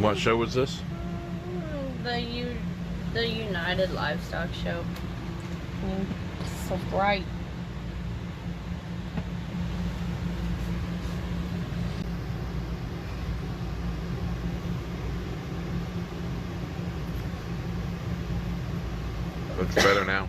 What show was this? The United Livestock Show. It's so bright. Looks better now.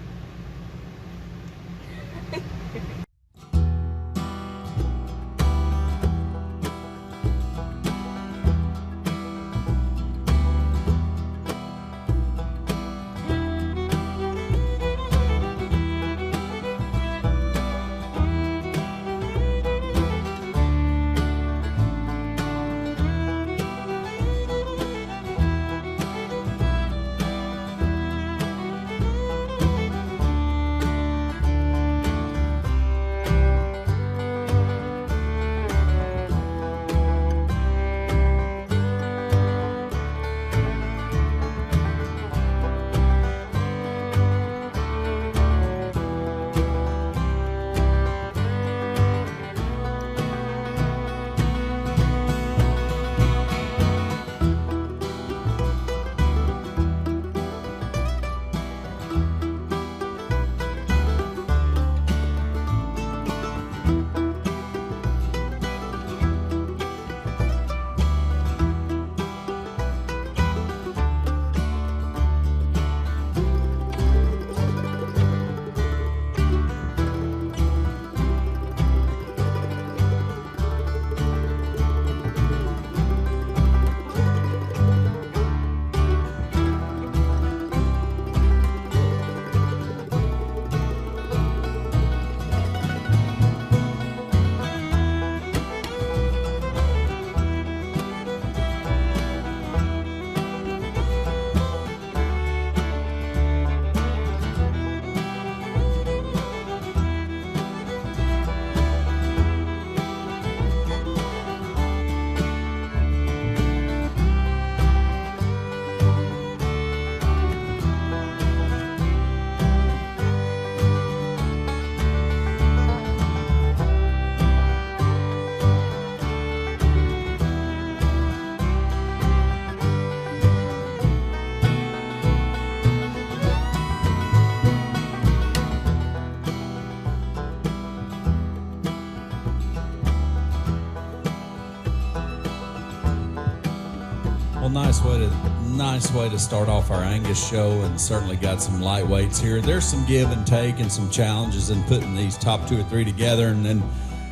Well, nice way to start off our Angus show, and certainly got some lightweights here. There's some give and take and some challenges in putting these top 2 or 3 together, and then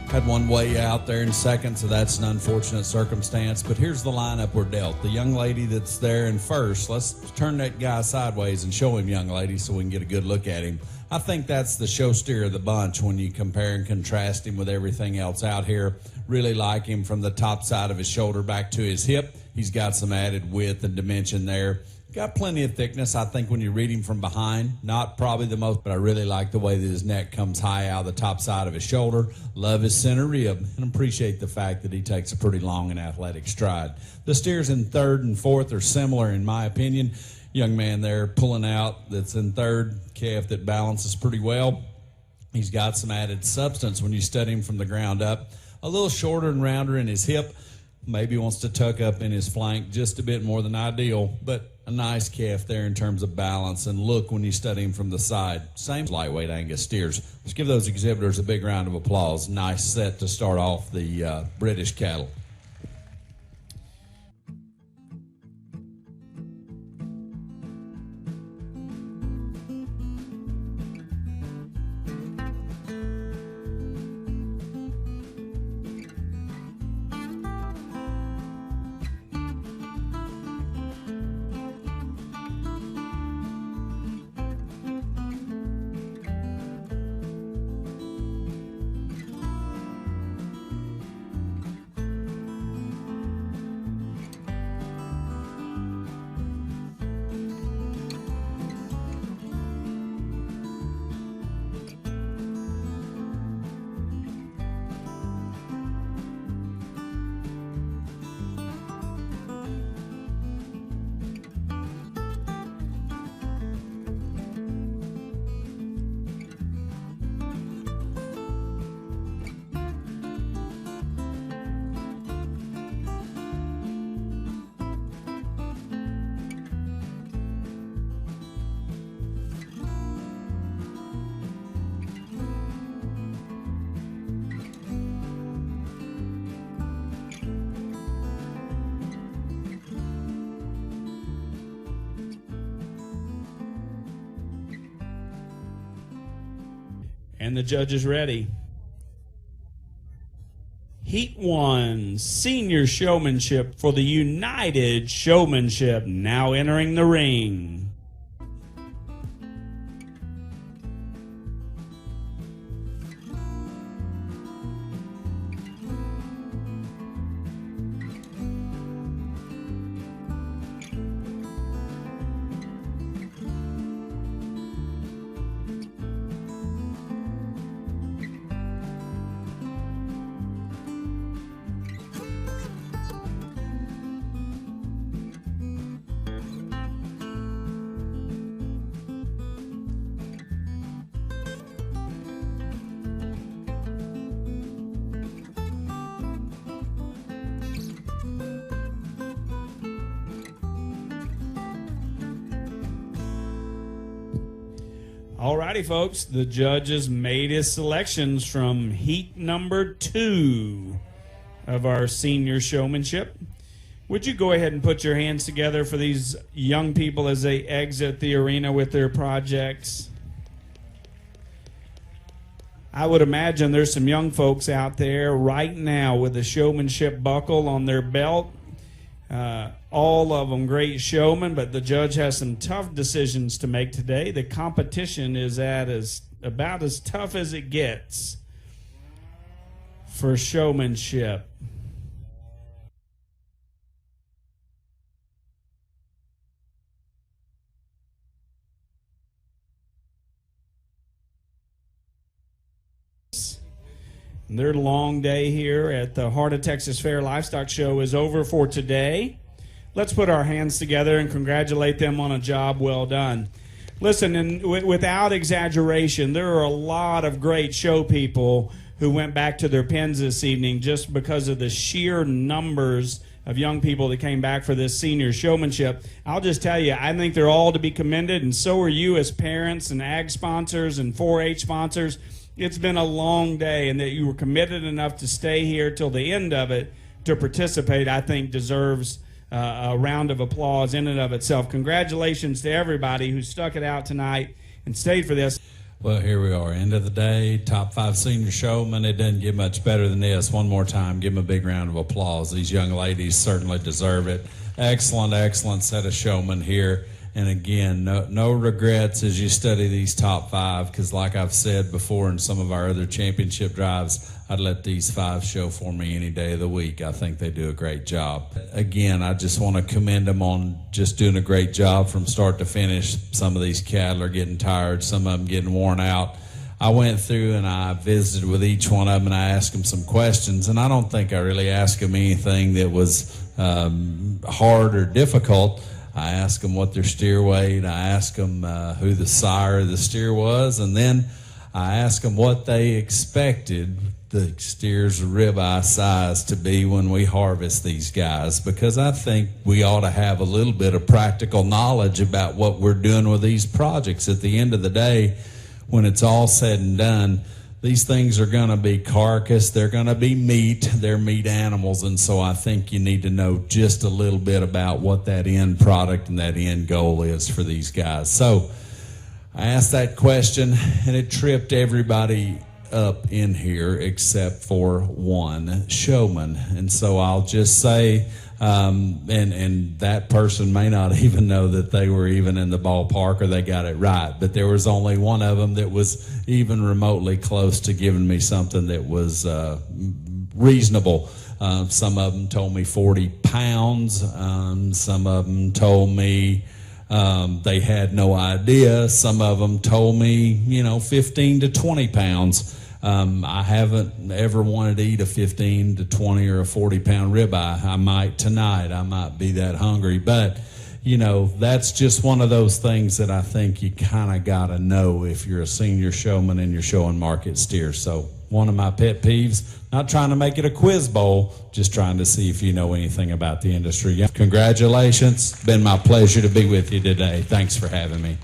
had one way out there in second, so that's an unfortunate circumstance. But here's the lineup we're dealt. The young lady that's there in first, let's turn that guy sideways and show him, young lady, so we can get a good look at him. I think that's the show steer of the bunch when you compare and contrast him with everything else out here. Really like him from the top side of his shoulder back to his hip. He's got some added width and dimension there. Got plenty of thickness, I think, when you read him from behind. Not probably the most, but I really like the way that his neck comes high out of the top side of his shoulder. Love his center rib, and appreciate the fact that he takes a pretty long and athletic stride. The steers in third and fourth are similar, in my opinion. Young man there pulling out that's in third, calf that balances pretty well. He's got some added substance when you study him from the ground up. A little shorter and rounder in his hip. Maybe wants to tuck up in his flank just a bit more than ideal, but a nice calf there in terms of balance and look when you study him from the side. Same lightweight Angus steers. Let's give those exhibitors a big round of applause. Nice set to start off the British cattle. And the judge is ready. Heat 1, Senior Showmanship for the United Showmanship, now entering the ring. Alrighty, folks, the judges made his selections from heat number 2 of our senior showmanship. Would you go ahead and put your hands together for these young people as they exit the arena with their projects? I would imagine there's some young folks out there right now with a showmanship buckle on their belt. All of them great showmen, but the judge has some tough decisions to make today. The competition is about as tough as it gets for showmanship. Their long day here at the Heart of Texas Fair Livestock Show is over for today. Let's put our hands together and congratulate them on a job well done. Listen, and without exaggeration, there are a lot of great show people who went back to their pens this evening just because of the sheer numbers of young people that came back for this senior showmanship. I'll just tell you, I think they're all to be commended, and so are you as parents and ag sponsors and 4-H sponsors. It's been a long day, and that you were committed enough to stay here till the end of it to participate, I think deserves a round of applause in and of itself. Congratulations to everybody who stuck it out tonight and stayed for this. Well, here we are, end of the day, top 5 senior showmen. It doesn't get much better than this. One more time, give them a big round of applause. These young ladies certainly deserve it. Excellent, excellent set of showmen here. And again, no regrets as you study these top 5, because like I've said before in some of our other championship drives, I'd let these 5 show for me any day of the week. I think they do a great job. Again, I just want to commend them on just doing a great job from start to finish. Some of these cattle are getting tired, some of them getting worn out. I went through and I visited with each one of them and I asked them some questions, and I don't think I really asked them anything that was hard or difficult. I asked them what their steer weighed. I asked them who the sire of the steer was, and then I asked them what they expected the steer's ribeye size to be when we harvest these guys, because I think we ought to have a little bit of practical knowledge about what we're doing with these projects. At the end of the day, when it's all said and done, these things are going to be carcass, they're going to be meat, they're meat animals, and so I think you need to know just a little bit about what that end product and that end goal is for these guys. So I asked that question, and it tripped everybody up in here except for one showman. And so I'll just say, and that person may not even know that they were even in the ballpark or they got it right, but there was only one of them that was even remotely close to giving me something that was reasonable. Some of them told me 40 pounds. Some of them told me they had no idea. Some of them told me, 15 to 20 pounds. I haven't ever wanted to eat a 15 to 20 or a 40-pound ribeye. I might tonight. I might be that hungry. But, that's just one of those things that I think you kind of got to know if you're a senior showman and you're showing market steers. So one of my pet peeves, not trying to make it a quiz bowl, just trying to see if you know anything about the industry. Congratulations. It's been my pleasure to be with you today. Thanks for having me.